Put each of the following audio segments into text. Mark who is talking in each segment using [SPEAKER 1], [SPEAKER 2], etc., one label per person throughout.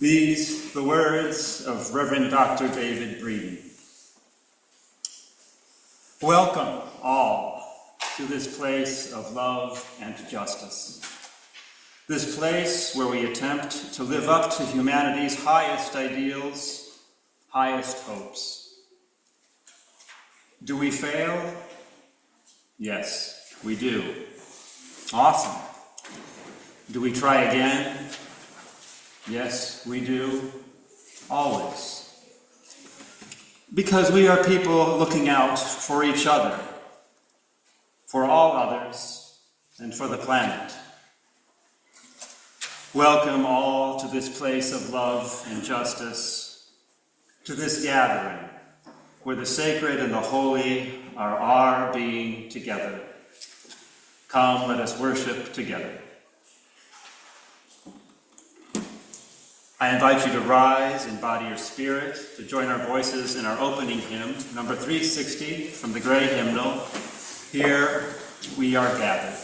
[SPEAKER 1] These, the words of Reverend Dr. David Breeden. Welcome all to this place of love and justice. This place where we attempt to live up to humanity's highest ideals, highest hopes. Do we fail? Yes, we do. Often. Do we try again? Yes, we do. Always. Because we are people looking out for each other, for all others, and for the planet. Welcome all to this place of love and justice, to this gathering where the sacred and the holy are our being together. Come, let us worship together. I invite you to rise in body or spirit to join our voices in our opening hymn, number 360 from the Gray Hymnal, Here We Are Gathered.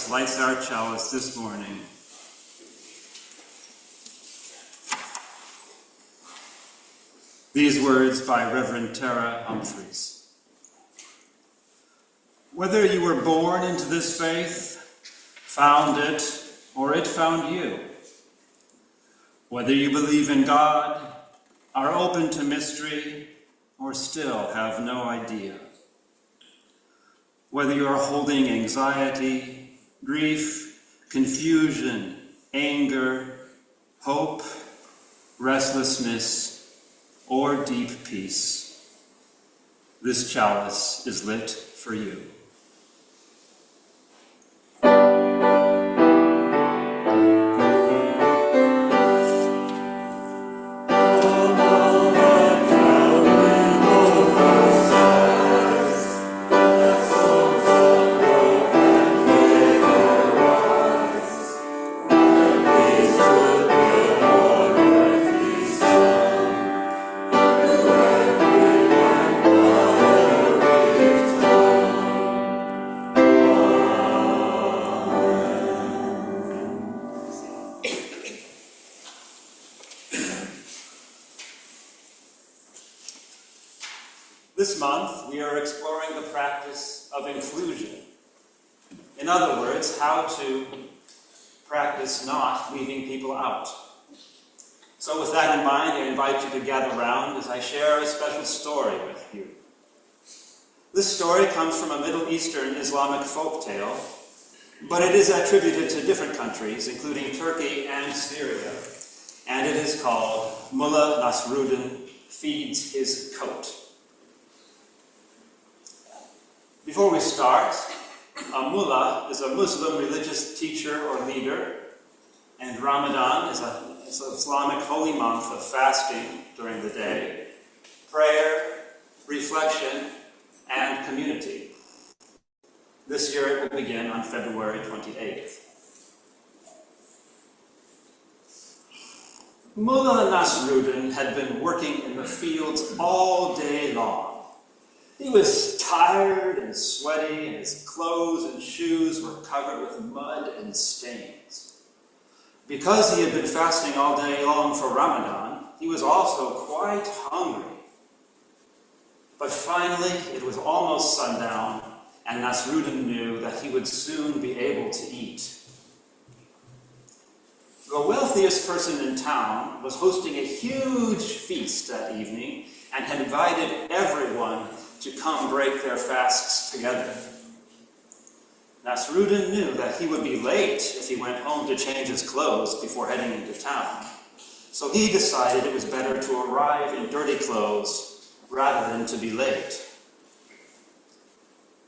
[SPEAKER 1] Lights our chalice this morning. These words by Reverend Tara Humphreys. Whether you were born into this faith, found it, or it found you, whether you believe in God, are open to mystery, or still have no idea, whether you are holding anxiety, grief, confusion, anger, hope, restlessness, or deep peace. This chalice is lit for you. This month, we are exploring the practice of inclusion. In other words, how to practice not leaving people out. So with that in mind, I invite you to gather round as I share a special story with you. This story comes from a Middle Eastern Islamic folktale, but it is attributed to different countries, including Turkey and Syria, and it is called Mullah Nasruddin Feeds His Coat. Before we start, a mullah is a Muslim religious teacher or leader, and Ramadan is an Islamic holy month of fasting during the day, prayer, reflection, and community. This year it will begin on February 28th. Mullah Nasruddin had been working in the fields all day long. He was tired and sweaty, and his clothes and shoes were covered with mud and stains. Because he had been fasting all day long for Ramadan, he was also quite hungry. But finally, it was almost sundown, and Nasruddin knew that he would soon be able to eat. The wealthiest person in town was hosting a huge feast that evening and had invited everyone to come break their fasts together. Nasruddin knew that he would be late if he went home to change his clothes before heading into town. So he decided it was better to arrive in dirty clothes rather than to be late.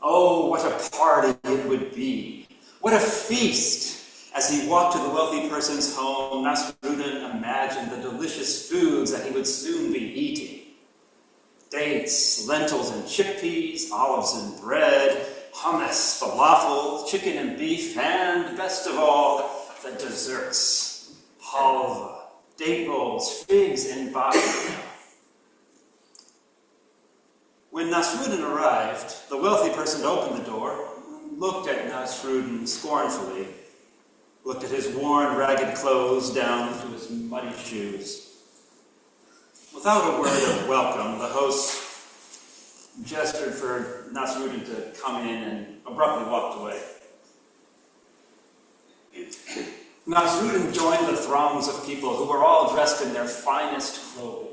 [SPEAKER 1] Oh, what a party it would be! What a feast! As he walked to the wealthy person's home, Nasruddin imagined the delicious foods that he would soon be eating. Dates, lentils and chickpeas, olives and bread, hummus, falafel, chicken and beef, and best of all, the desserts, halva, date rolls, figs, and baklava. When Nasruddin arrived, the wealthy person opened the door, looked at Nasruddin scornfully, looked at his worn, ragged clothes down to his muddy shoes. Without a word of welcome, the host gestured for Nasruddin to come in and abruptly walked away. Nasruddin joined the throngs of people who were all dressed in their finest clothing.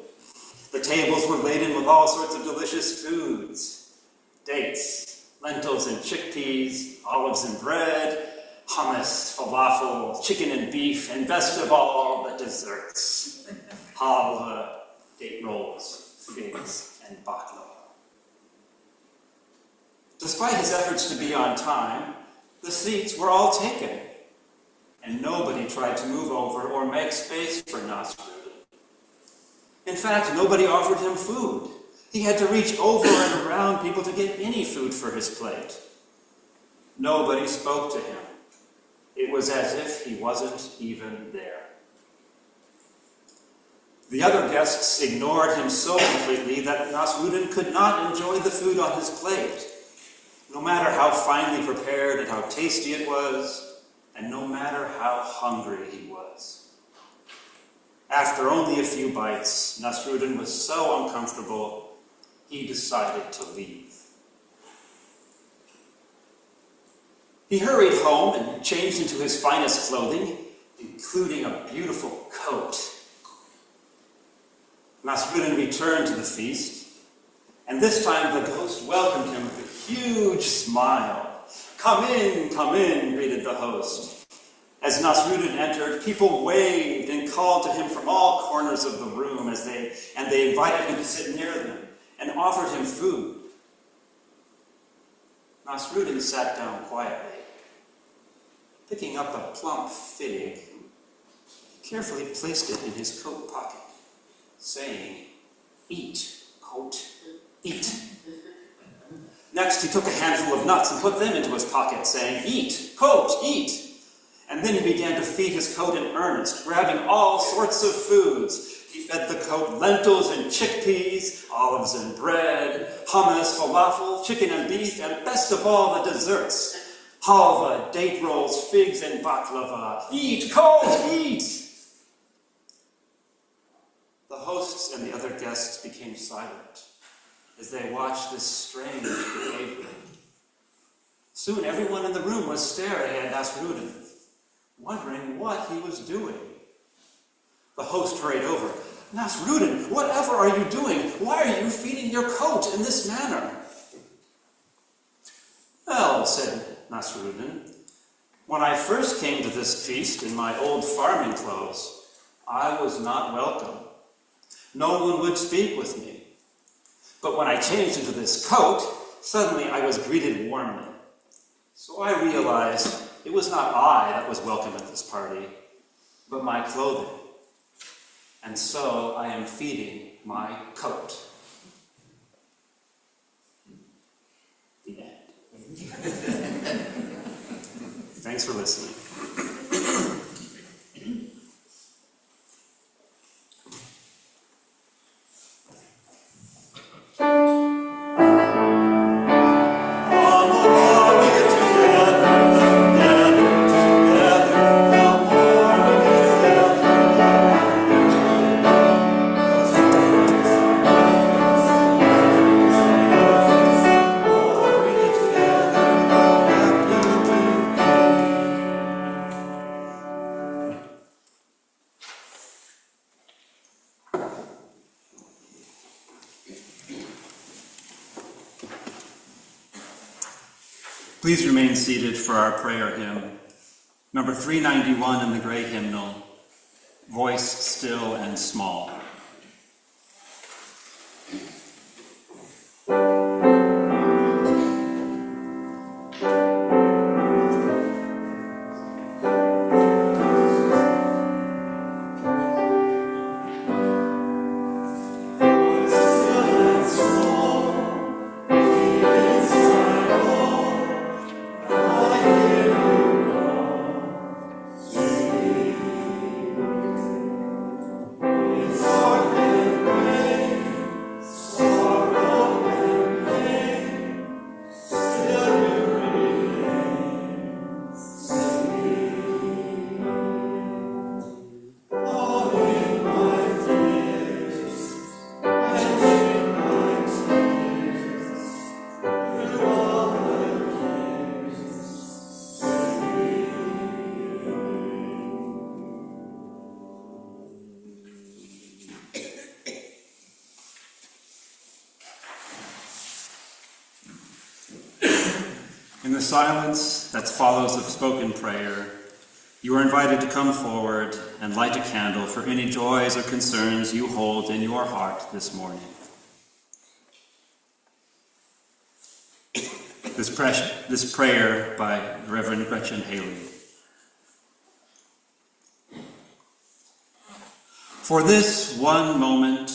[SPEAKER 1] The tables were laden with all sorts of delicious foods: dates, lentils and chickpeas, olives and bread, hummus, falafel, chicken and beef, and best of all, the desserts: halva, date rolls, figs, and baklava. Despite his efforts to be on time, the seats were all taken, and nobody tried to move over or make space for Nasruddin. In fact, nobody offered him food. He had to reach over and around people to get any food for his plate. Nobody spoke to him. It was as if he wasn't even there. The other guests ignored him so completely that Nasruddin could not enjoy the food on his plate, no matter how finely prepared and how tasty it was, and no matter how hungry he was. After only a few bites, Nasruddin was so uncomfortable, he decided to leave. He hurried home and changed into his finest clothing, including a beautiful coat. Nasruddin returned to the feast, and this time the ghost welcomed him with a huge smile. Come in, greeted the host. As Nasruddin entered, people waved and called to him from all corners of the room and they invited him to sit near them and offered him food. Nasruddin sat down quietly, picking up a plump fig. He carefully placed it in his coat pocket, saying, "Eat, coat, eat." Next, he took a handful of nuts and put them into his pocket, saying, "Eat, coat, eat." And then he began to feed his coat in earnest, grabbing all sorts of foods. He fed the coat lentils and chickpeas, olives and bread, hummus, falafel, chicken and beef, and best of all, the desserts. Halva, date rolls, figs, and baklava. Eat, coat, eat! The hosts and the other guests became silent as they watched this strange behavior. Soon everyone in the room was staring at Nasruddin, wondering what he was doing. The host hurried over. "Nasruddin, whatever are you doing? Why are you feeding your coat in this manner?" "Well," said Nasruddin, "when I first came to this feast in my old farming clothes, I was not welcome. No one would speak with me. But when I changed into this coat, suddenly I was greeted warmly. So I realized it was not I that was welcome at this party, but my clothing. And so I am feeding my coat." The end. Thanks for listening. Please remain seated for our prayer hymn, number 391 in the Gray Hymnal, Voice Still and Small. In the silence that follows of spoken prayer, you are invited to come forward and light a candle for any joys or concerns you hold in your heart this morning. This prayer by Reverend Gretchen Haley. For this one moment,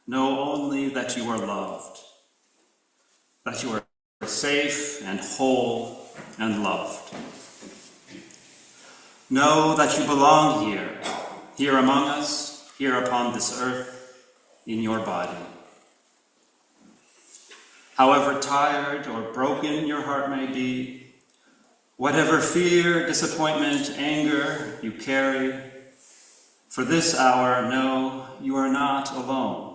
[SPEAKER 1] know only that you are loved, that you are safe and whole and loved. Know that you belong here among us, here upon this earth, in your body. However tired or broken your heart may be, whatever fear, disappointment, anger you carry, for this hour, know you are not alone.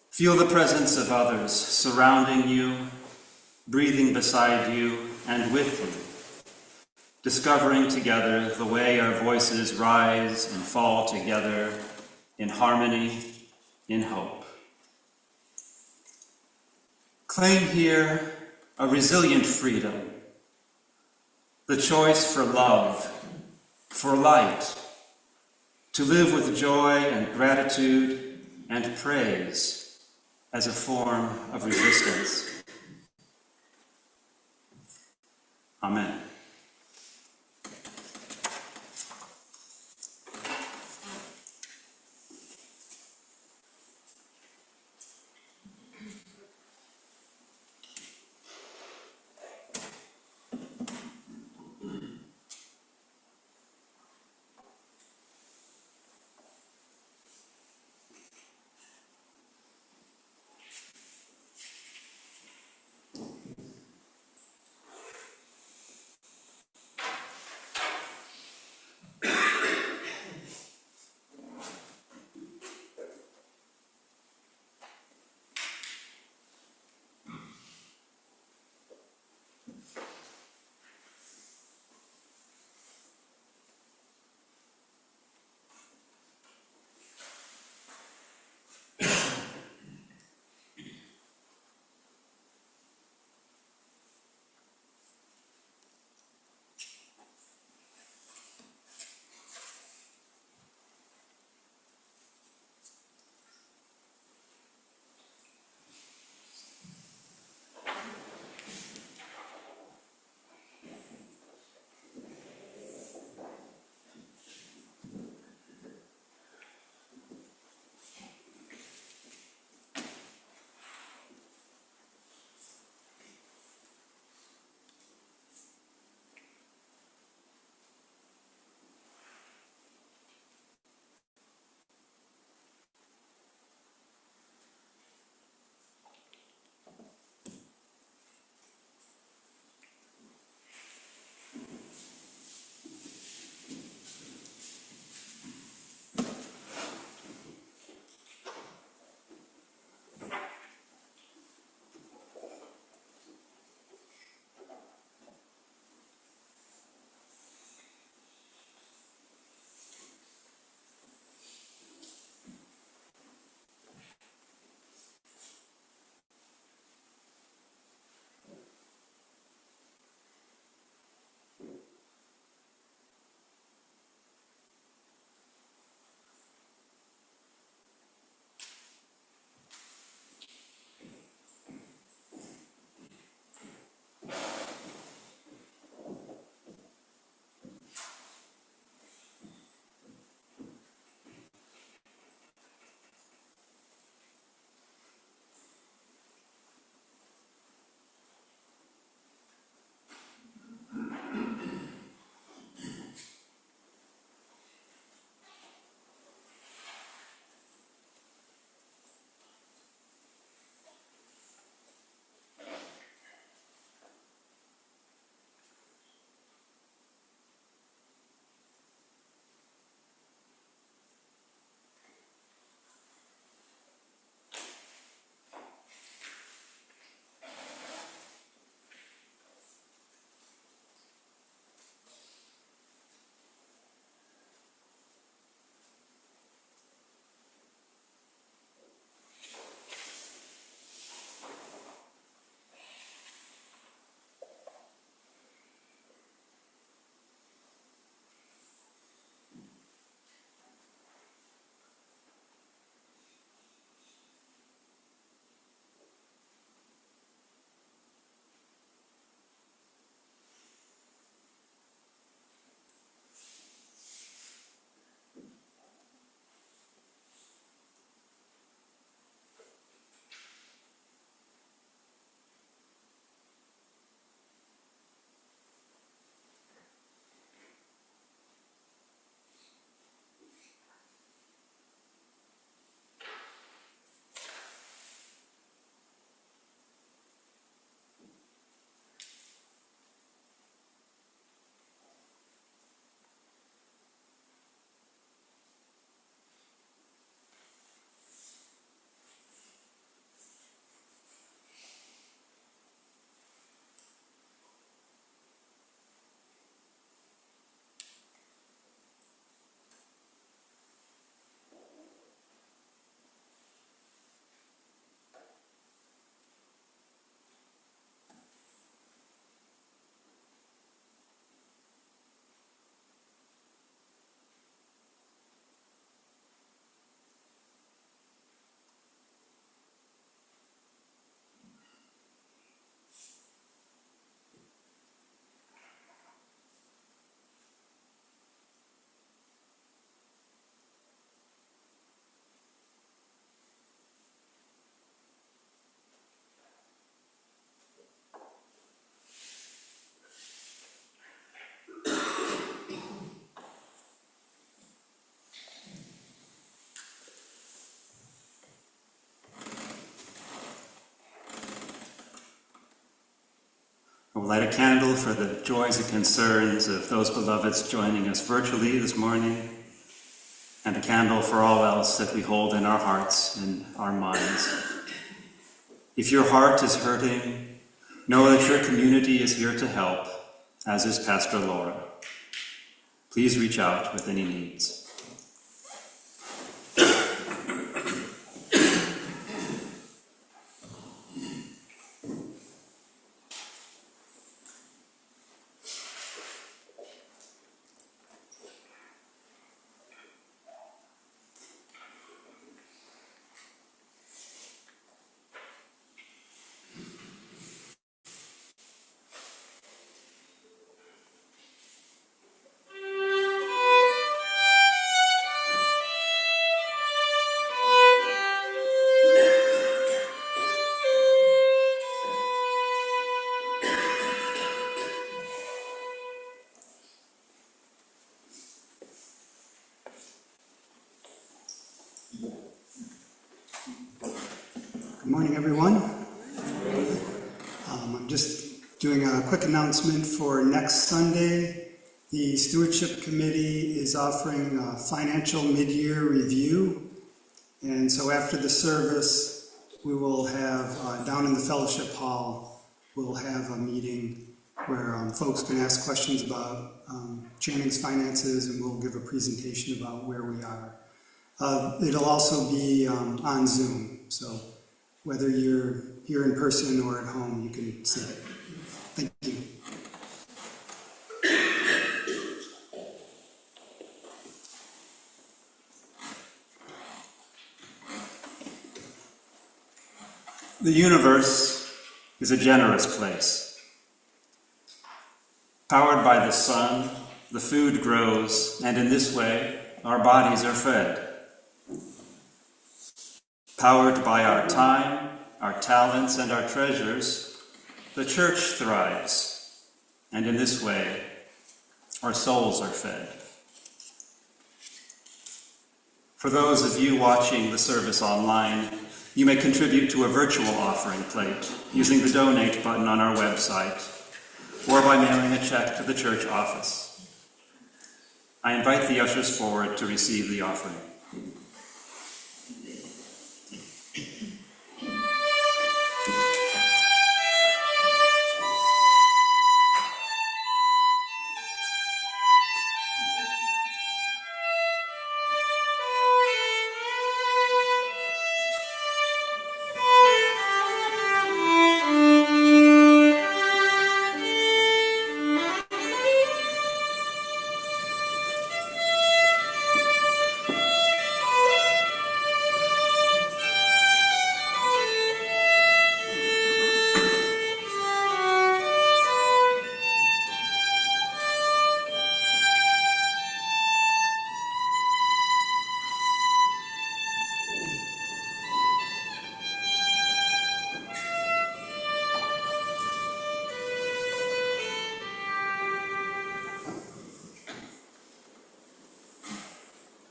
[SPEAKER 1] Feel the presence of others surrounding you, breathing beside you and with you, discovering together the way our voices rise and fall together in harmony, in hope. Claim here a resilient freedom, the choice for love, for light, to live with joy and gratitude and praise as a form of resistance. Amen. We'll light a candle for the joys and concerns of those beloveds joining us virtually this morning, and a candle for all else that we hold in our hearts and our minds. If your heart is hurting, know that your community is here to help, as is Pastor Lora. Please reach out with any needs.
[SPEAKER 2] Good morning, everyone. I'm just doing a quick announcement for next Sunday. The Stewardship Committee is offering a financial mid-year review. And so after the service, we will have, down in the fellowship hall, we'll have a meeting where folks can ask questions about Channing's finances, and we'll give a presentation about where we are. It'll also be on Zoom, so whether you're here in person or at home, you can see it. Thank you.
[SPEAKER 1] The universe is a generous place. Powered by the sun, the food grows, and in this way, our bodies are fed. Powered by our time, our talents, and our treasures, the church thrives, and in this way, our souls are fed. For those of you watching the service online, you may contribute to a virtual offering plate using the donate button on our website, or by mailing a check to the church office. I invite the ushers forward to receive the offering.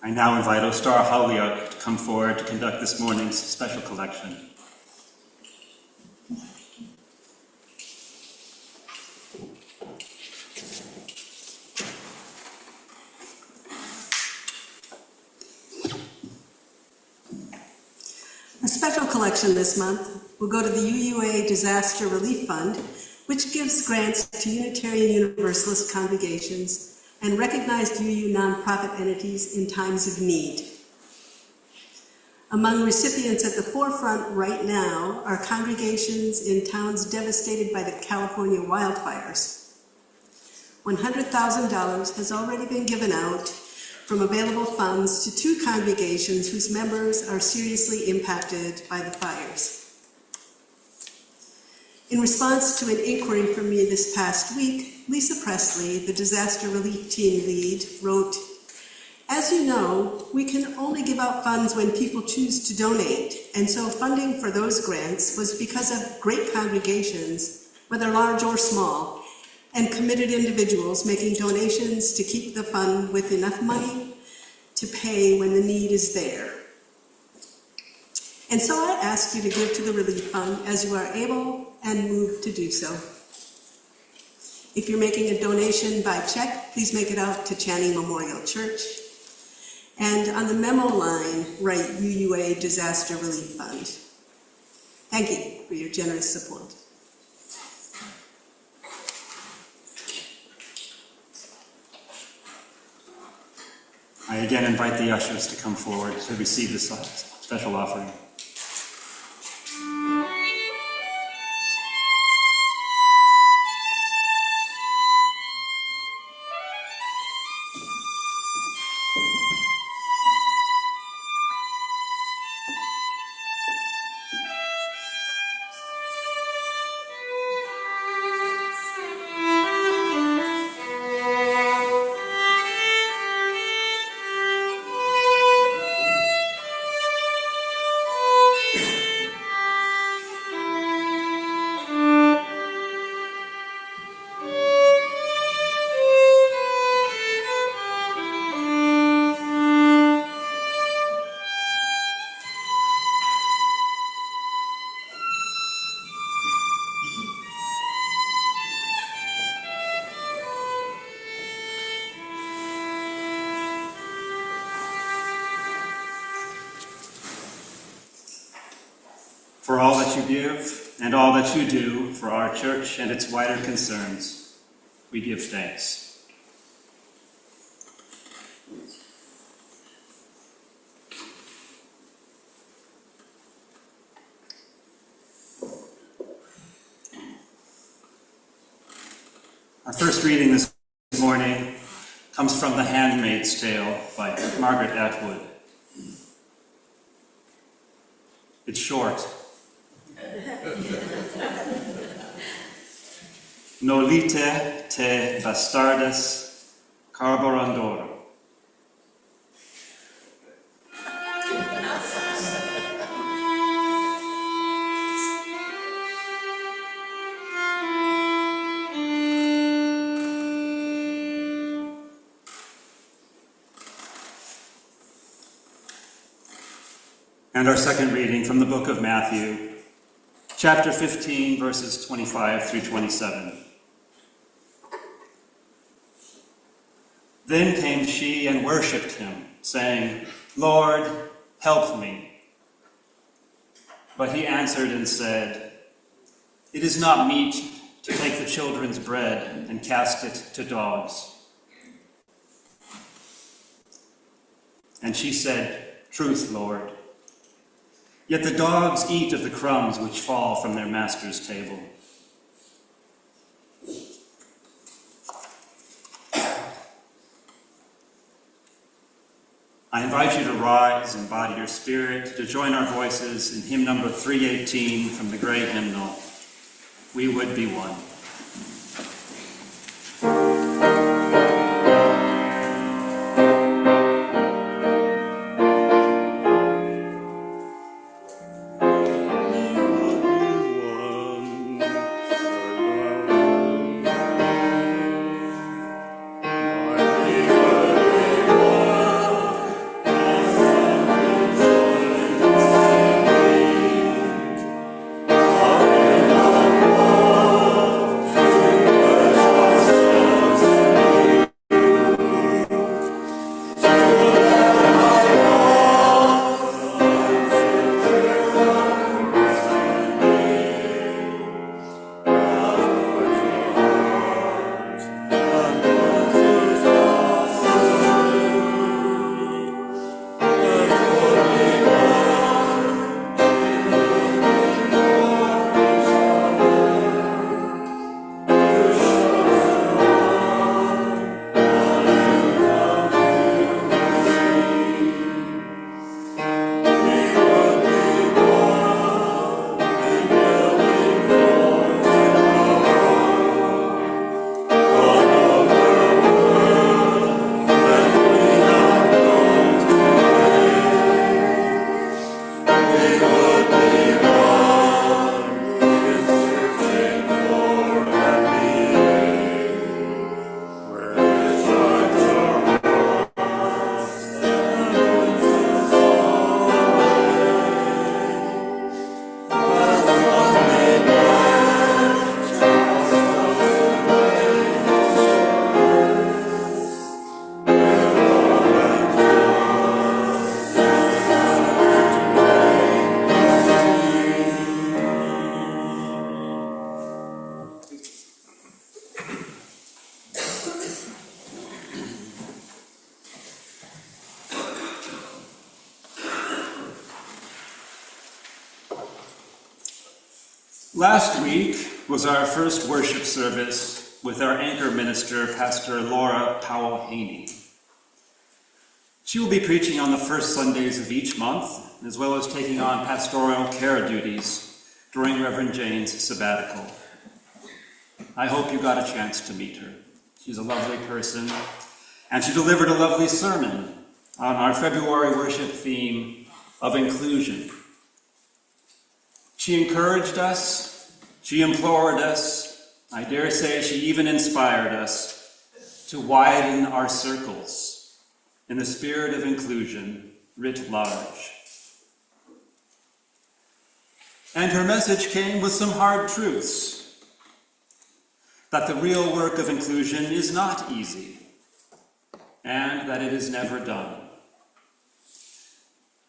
[SPEAKER 1] I now invite Ostar Hauliak to come forward to conduct this morning's special collection.
[SPEAKER 3] A special collection this month will go to the UUA Disaster Relief Fund, which gives grants to Unitarian Universalist congregations and recognized UU nonprofit entities in times of need. Among recipients at the forefront right now are congregations in towns devastated by the California wildfires. $100,000 has already been given out from available funds to 2 congregations whose members are seriously impacted by the fires. In response to an inquiry from me this past week, Lisa Presley, the disaster relief team lead, wrote, "As you know, we can only give out funds when people choose to donate, and so funding for those grants was because of great congregations, whether large or small, and committed individuals making donations to keep the fund with enough money to pay when the need is there. And so I ask you to give to the Relief Fund as you are able and moved to do so." If you're making a donation by check, please make it out to Channing Memorial Church. And on the memo line, write UUA Disaster Relief Fund. Thank you for your generous support.
[SPEAKER 1] I again invite the ushers to come forward to receive this special offering. For all that you give and all that you do for our church and its wider concerns, we give thanks. Our first reading this morning comes from The Handmaid's Tale by Margaret Atwood. It's short. Nolite te bastardes carborundor. And our second reading from the book of Matthew, chapter 15, verses 25 through 27. Then came she and worshipped him, saying, Lord, help me. But he answered and said, It is not meet to take the children's bread and cast it to dogs. And she said, Truth, Lord. Yet the dogs eat of the crumbs which fall from their master's table. I invite you to rise and body your spirit to join our voices in hymn number 318 from the Gray Hymnal, We Would Be One. Last week was our first worship service with our anchor minister, Pastor Lora Powell-Haney. She will be preaching on the first Sundays of each month, as well as taking on pastoral care duties during Reverend Jane's sabbatical. I hope you got a chance to meet her. She's a lovely person, and she delivered a lovely sermon on our February worship theme of inclusion. She encouraged us, she implored us, I dare say she even inspired us to widen our circles in the spirit of inclusion writ large. And her message came with some hard truths, that the real work of inclusion is not easy, and that it is never done.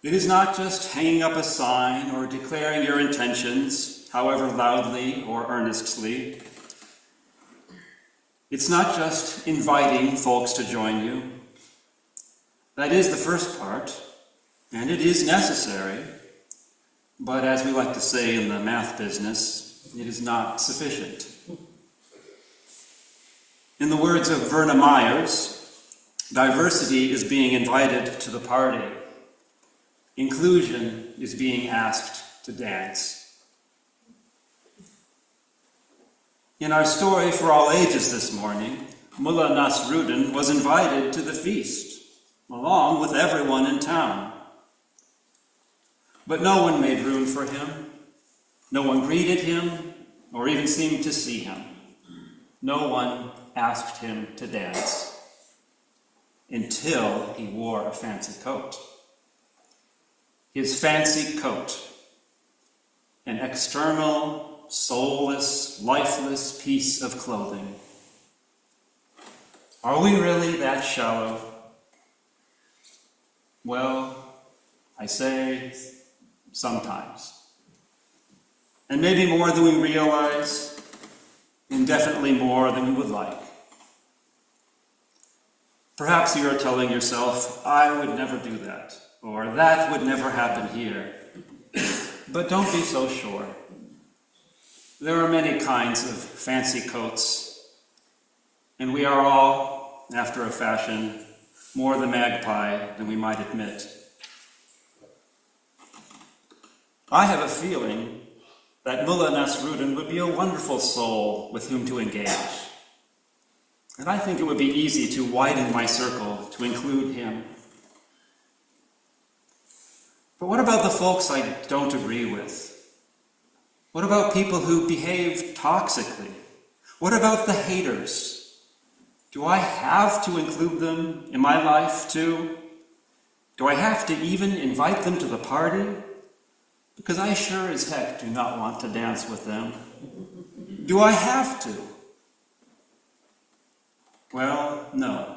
[SPEAKER 1] It is not just hanging up a sign or declaring your intentions, however loudly or earnestly. It's not just inviting folks to join you. That is the first part, and it is necessary, but as we like to say in the math business, it is not sufficient. In the words of Verna Myers, diversity is being invited to the party. Inclusion is being asked to dance. In our story for all ages this morning, Mullah Nasruddin was invited to the feast, along with everyone in town. But no one made room for him. No one greeted him, or even seemed to see him. No one asked him to dance, until he wore a fancy coat. His fancy coat, an external, soulless, lifeless piece of clothing. Are we really that shallow? Well, I say sometimes. And maybe more than we realize, and definitely more than we would like. Perhaps you are telling yourself, I would never do that. Or that would never happen here. But don't be so sure. There are many kinds of fancy coats, and we are all, after a fashion, more the magpie than we might admit. I have a feeling that Mullah Nasruddin would be a wonderful soul with whom to engage. And I think it would be easy to widen my circle to include him. But what about the folks I don't agree with? What about people who behave toxically? What about the haters? Do I have to include them in my life too? Do I have to even invite them to the party? Because I sure as heck do not want to dance with them. Do I have to? Well, no.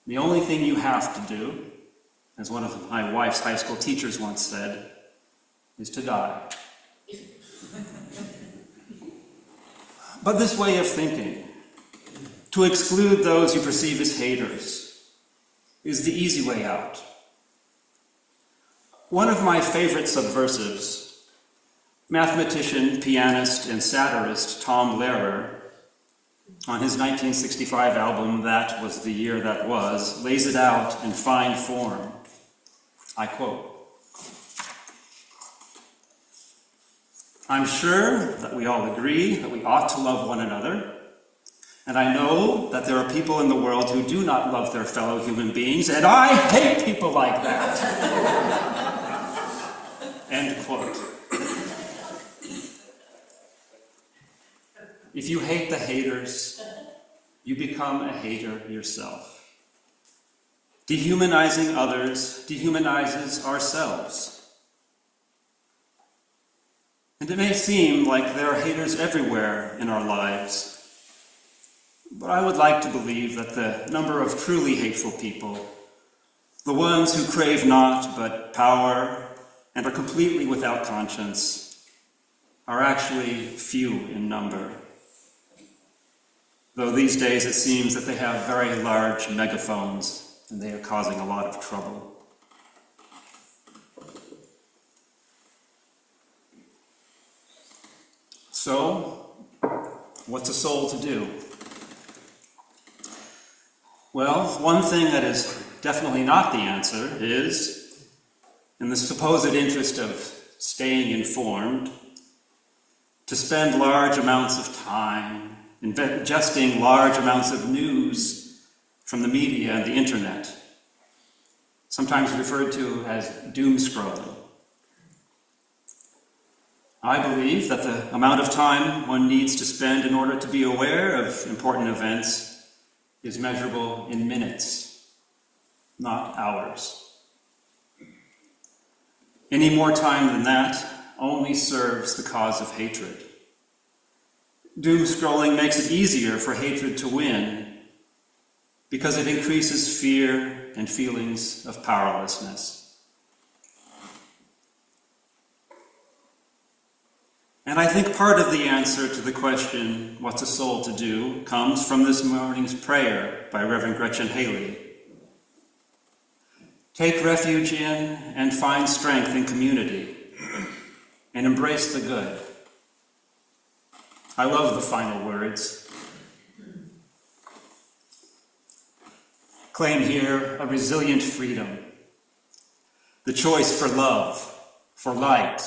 [SPEAKER 1] The only thing you have to do, as one of my wife's high school teachers once said, is to die. But this way of thinking, to exclude those you perceive as haters, is the easy way out. One of my favorite subversives, mathematician, pianist, and satirist Tom Lehrer, on his 1965 album, That Was the Year That Was, lays it out in fine form. I quote, I'm sure that we all agree that we ought to love one another, and I know that there are people in the world who do not love their fellow human beings, and I hate people like that. End quote. If you hate the haters, you become a hater yourself. Dehumanizing others dehumanizes ourselves. And it may seem like there are haters everywhere in our lives, but I would like to believe that the number of truly hateful people, the ones who crave naught but power and are completely without conscience, are actually few in number. Though these days it seems that they have very large megaphones and they are causing a lot of trouble. So, what's a soul to do? Well, one thing that is definitely not the answer is, in the supposed interest of staying informed, to spend large amounts of time ingesting large amounts of news from the media and the internet, sometimes referred to as doom scrolling. I believe that the amount of time one needs to spend in order to be aware of important events is measurable in minutes, not hours. Any more time than that only serves the cause of hatred. Doom scrolling makes it easier for hatred to win because it increases fear and feelings of powerlessness. And I think part of the answer to the question, what's a soul to do, comes from this morning's prayer by Reverend Gretchen Haley. Take refuge in and find strength in community and embrace the good. I love the final words. Claim here a resilient freedom, the choice for love, for light,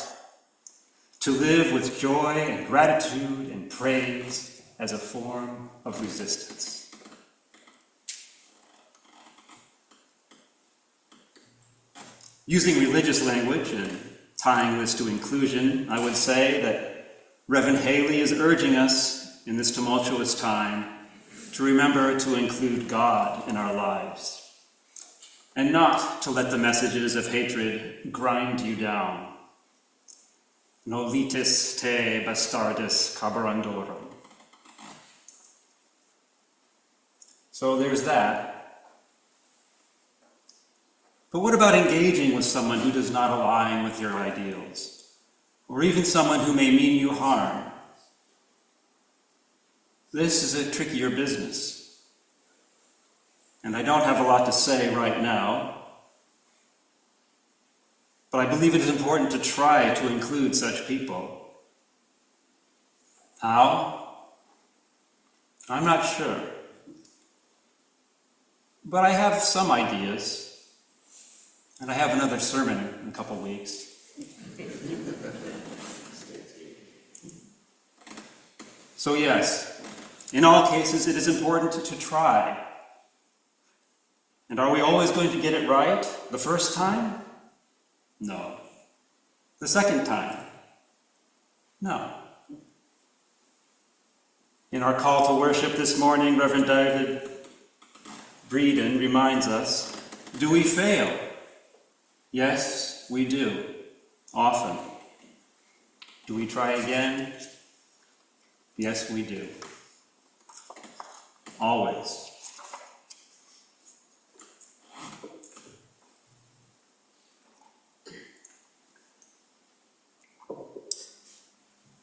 [SPEAKER 1] to live with joy and gratitude and praise as a form of resistance. Using religious language and tying this to inclusion, I would say that Reverend Haley is urging us in this tumultuous time to remember to include God in our lives and not to let the messages of hatred grind you down. Nolitis te bastardis carburandorum. So there's that. But what about engaging with someone who does not align with your ideals? Or even someone who may mean you harm? This is a trickier business. And I don't have a lot to say right now, but I believe it is important to try to include such people. How? I'm not sure. But I have some ideas, and I have another sermon in a couple weeks. So yes, in all cases it is important to try. And are we always going to get it right the first time? No. The second time? No. In our call to worship this morning, Reverend David Breeden reminds us, do we fail? Yes, we do. Often. Do we try again? Yes, we do. Always.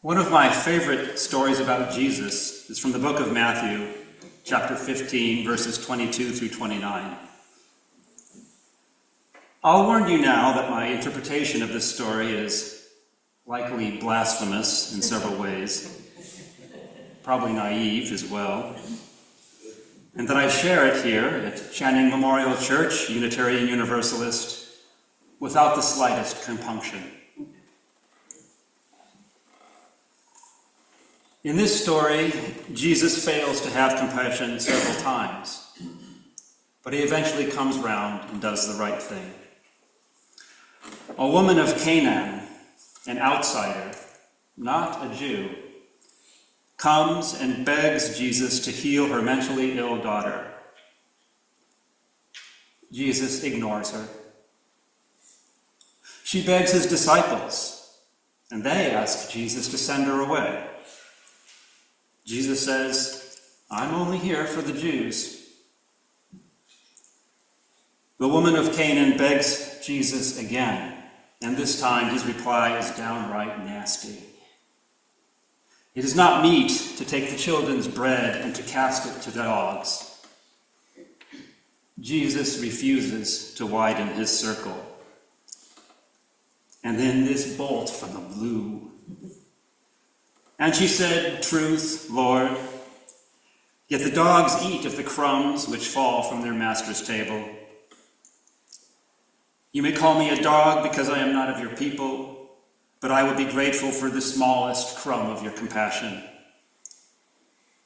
[SPEAKER 1] One of my favorite stories about Jesus is from the book of Matthew, chapter 15, verses 22 through 29. I'll warn you now that my interpretation of this story is likely blasphemous in several ways, probably naive as well, and that I share it here at Channing Memorial Church, Unitarian Universalist, without the slightest compunction. In this story, Jesus fails to have compassion several times, but he eventually comes round and does the right thing. A woman of Canaan, an outsider, not a Jew, comes and begs Jesus to heal her mentally ill daughter. Jesus ignores her. She begs his disciples, and they ask Jesus to send her away. Jesus says, I'm only here for the Jews. The woman of Canaan begs Jesus again, and this time his reply is downright nasty. It is not meet to take the children's bread and to cast it to the dogs. Jesus refuses to widen his circle. And then this bolt from the blue. And she said, "Truth, Lord. Yet the dogs eat of the crumbs which fall from their master's table. You may call me a dog because I am not of your people, but I will be grateful for the smallest crumb of your compassion."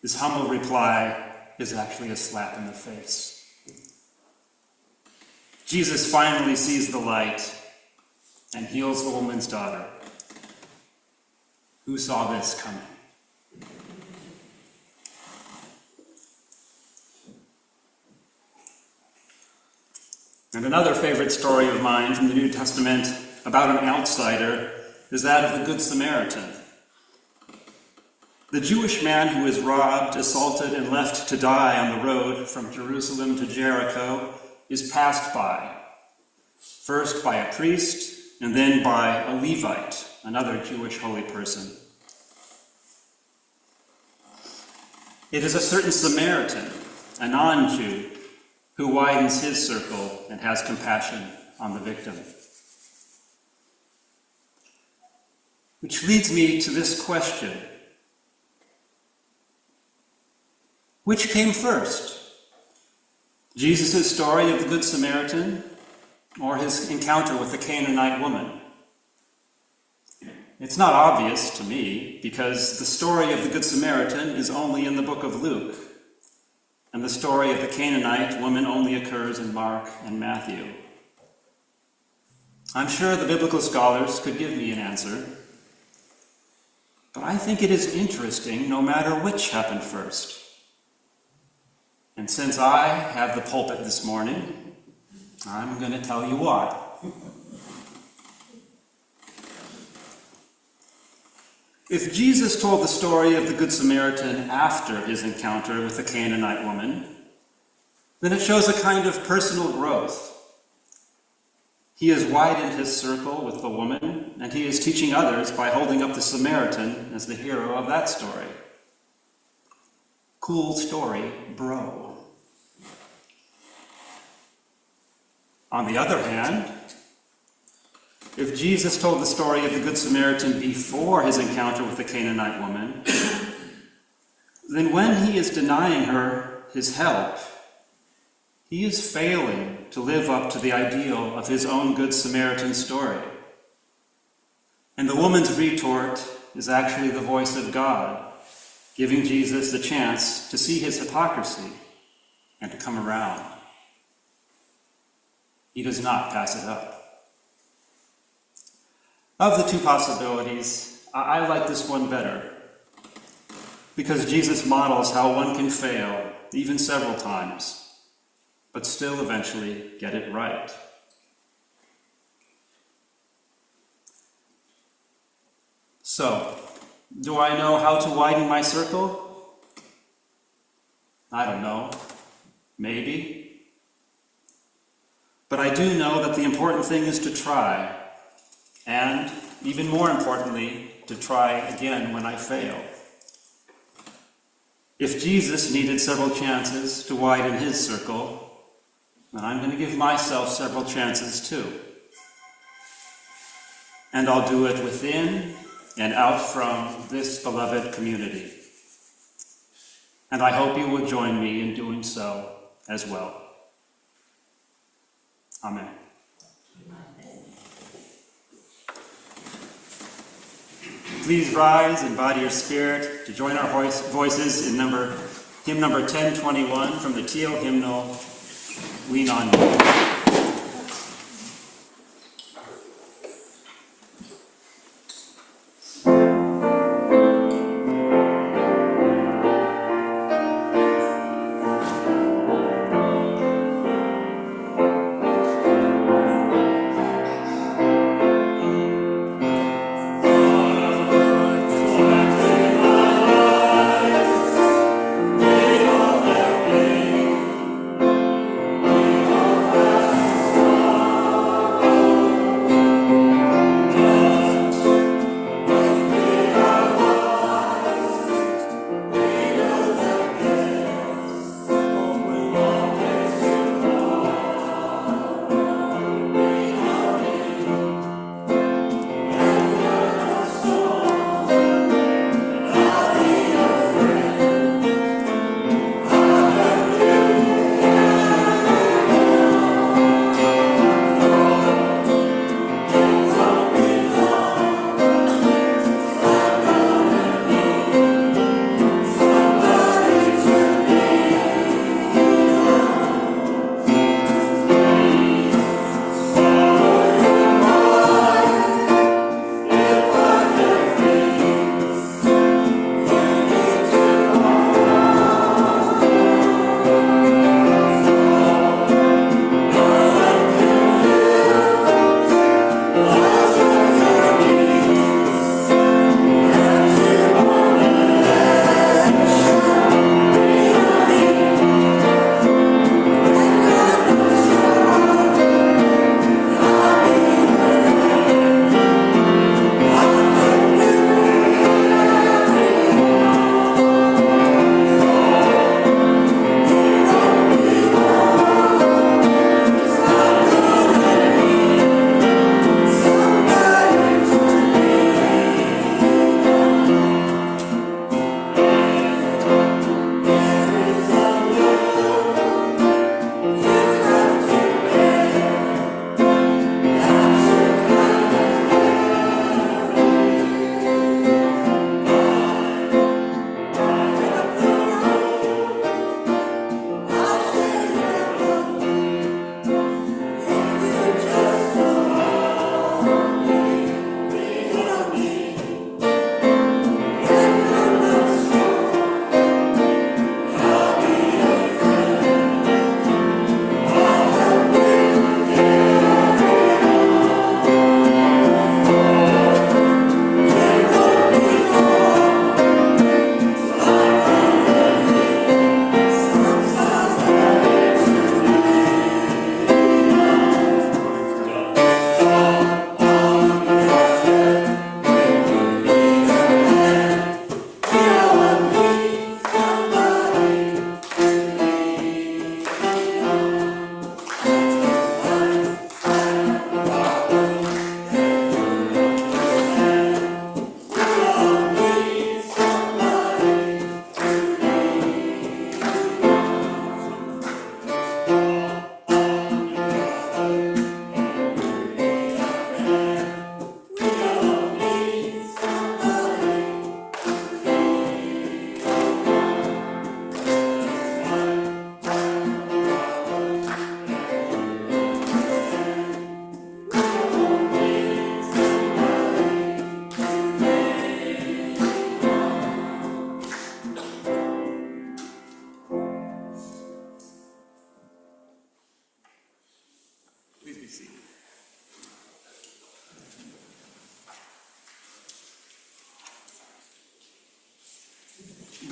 [SPEAKER 1] This humble reply is actually a slap in the face. Jesus finally sees the light and heals the woman's daughter. Who saw this coming? And another favorite story of mine from the New Testament about an outsider is that of the Good Samaritan. The Jewish man who is robbed, assaulted, and left to die on the road from Jerusalem to Jericho is passed by, first by a priest and then by a Levite, another Jewish holy person. It is a certain Samaritan, a non-Jew, who widens his circle and has compassion on the victim. Which leads me to this question. Which came first? Jesus' story of the Good Samaritan or his encounter with the Canaanite woman? It's not obvious to me because the story of the Good Samaritan is only in the book of Luke, and the story of the Canaanite woman only occurs in Mark and Matthew. I'm sure the biblical scholars could give me an answer, but I think it is interesting no matter which happened first. And since I have the pulpit this morning, I'm going to tell you why. If Jesus told the story of the Good Samaritan after his encounter with the Canaanite woman, then it shows a kind of personal growth. He has widened his circle with the woman, and he is teaching others by holding up the Samaritan as the hero of that story. Cool story, bro. On the other hand, if Jesus told the story of the Good Samaritan before his encounter with the Canaanite woman, then when he is denying her his help, he is failing to live up to the ideal of his own Good Samaritan story. And the woman's retort is actually the voice of God, giving Jesus the chance to see his hypocrisy and to come around. He does not pass it up. Of the two possibilities, I like this one better, because Jesus models how one can fail, even several times, but still eventually get it right. So, do I know how to widen my circle? I don't know. Maybe. But I do know that the important thing is to try. And, even more importantly, to try again when I fail. If Jesus needed several chances to widen his circle, then I'm going to give myself several chances too. And I'll do it within and out from this beloved community. And I hope you will join me in doing so as well. Amen. Please rise in body or spirit to join our voices in hymn number 1021 from the Teal hymnal, Lean on Me.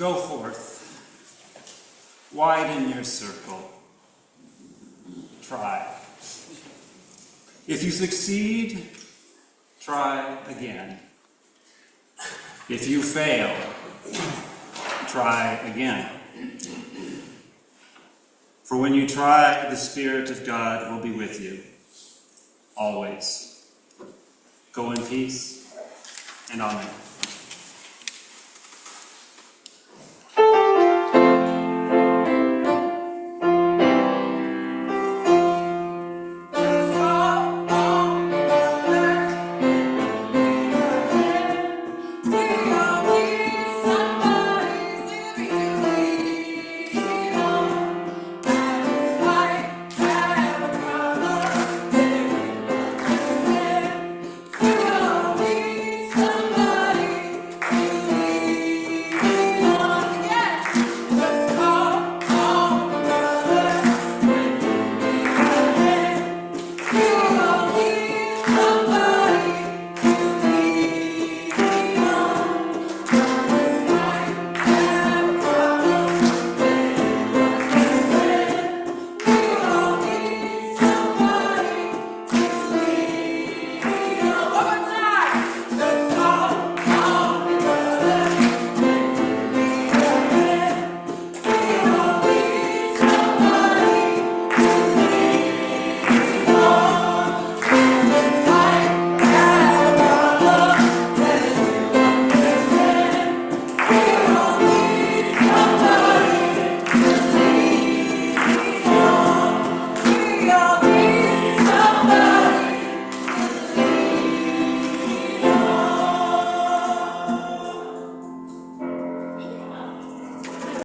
[SPEAKER 1] Go forth. Widen your circle. Try. If you succeed, try again. If you fail, try again. For when you try, the Spirit of God will be with you, always. Go in peace, and amen.